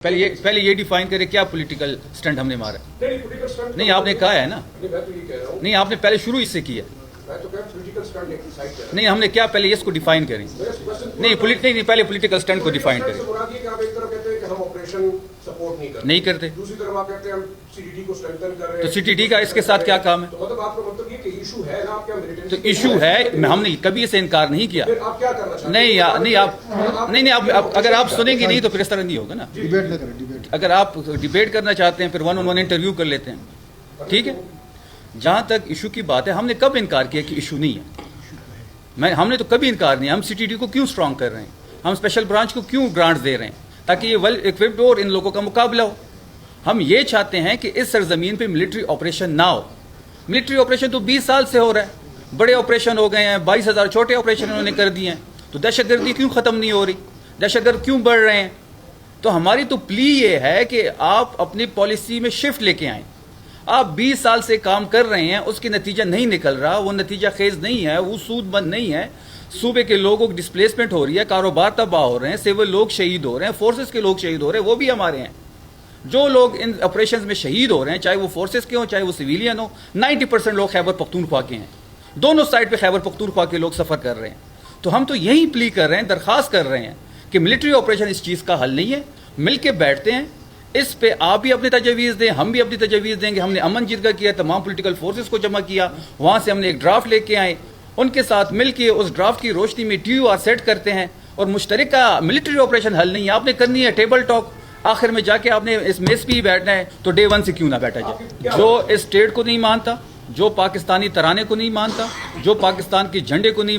पहले ये डिफाइन करें क्या पॉलिटिकल स्टंट हमने मारा। नहीं आपने कहा है ना, नहीं आपने पहले शुरू इससे किया। नहीं हमने क्या पहले इसको डिफाइन करें। नहीं पहले पॉलिटिकल स्टंट को डिफाइन करें। नहीं करते दूसरी तरफ आप कहते हैं हम सीटीटी को स्ट्रेंथन कर रहे हैं। तो सीटीटी का इसके साथ क्या काम है? तो मतलब आपका मतलब ये कि इशू है ना, आपके तो इशू है, हमने कभी इसे इनकार नहीं किया। फिर आप क्या करना चाहते हैं? नहीं आप अगर आप सुनेंगे नहीं तो फिर इस तरह नहीं होगा ना। डिबेट ना करें, डिबेट। अगर आप डिबेट करना चाहते हैं फिर 1-on-1 इंटरव्यू कर लेते हैं, ठीक है। जहां तक इशू की बात है, हमने कब इनकार किया कि इशू नहीं है? हमने तो कभी इनकार नहीं। हम सीटीटी को क्यों स्ट्रांग कर रहे हैं, हम स्पेशल ब्रांच को क्यों ग्रांट्स दे रहे हैं, ताकि ये वेल इक्विप्ड और इन लोगों का मुकाबला हो। हम ये चाहते हैं कि इस सरजमीन पे मिलिट्री ऑपरेशन ना हो। मिलिट्री ऑपरेशन तो 20 साल से हो रहा है, बड़े ऑपरेशन हो गए हैं, 22,000 छोटे ऑपरेशन उन्होंने कर दिए हैं। तो दहशतगर्दी क्यों खत्म नहीं हो रही, दहशतगर्द क्यों बढ़ रहे हैं? तो हमारी तो प्ली ये है कि आप अपनी पॉलिसी में शिफ्ट लेके आएं। आप 20 साल से काम कर रहे हैं, उसके नतीजा नहीं निकल रहा, वो नतीजा खेज नहीं है, वो सूदबंद नहीं है। सूबे के लोगों की डिस्प्लेसमेंट हो रही है, कारोबार तबाह हो रहे हैं, सिविल लोग शहीद हो रहे हैं, फोर्सेस के लोग शहीद हो रहे हैं, वो भी हमारे हैं। जो लोग इन ऑपरेशंस में शहीद हो रहे हैं, चाहे वो फोर्सेस के हो चाहे वो सिविलियन हो, 90% लोग खैबर पख्तूनख्वा के हैं। दोनों साइड पे खैबर पख्तूनख्वा के लोग सफर कर रहे हैं। तो हम तो यही प्ली कर रहे हैं, दरखास्त कर रहे हैं कि मिलिट्री ऑपरेशन इस चीज का हल नहीं है। मिल के बैठते हैं, इस पे आप भी अपनी तजवीज़ दें, हम भी अपनी तजवीज़ देंगे। हमने अमन जिरगा किया, तमाम पॉलिटिकल फोर्सेस को जमा किया, वहां से हमने एक ड्राफ्ट लेके आए, उनके साथ मिलके उस ड्राफ्ट की रोशनी में TUR सेट करते हैं और मुश्तरका मिलिट्री ऑपरेशन हल नहीं है, आपने करनी है टेबल टॉक। आखिर में जाके आपने इस मेज पे ही बैठना है, तो डे 1 से क्यों ना बैठा जाए। जो इस स्टेट को नहीं मानता, जो पाकिस्तानी तराने को नहीं मानता, जो पाकिस्तान के झंडे को नहीं मानता,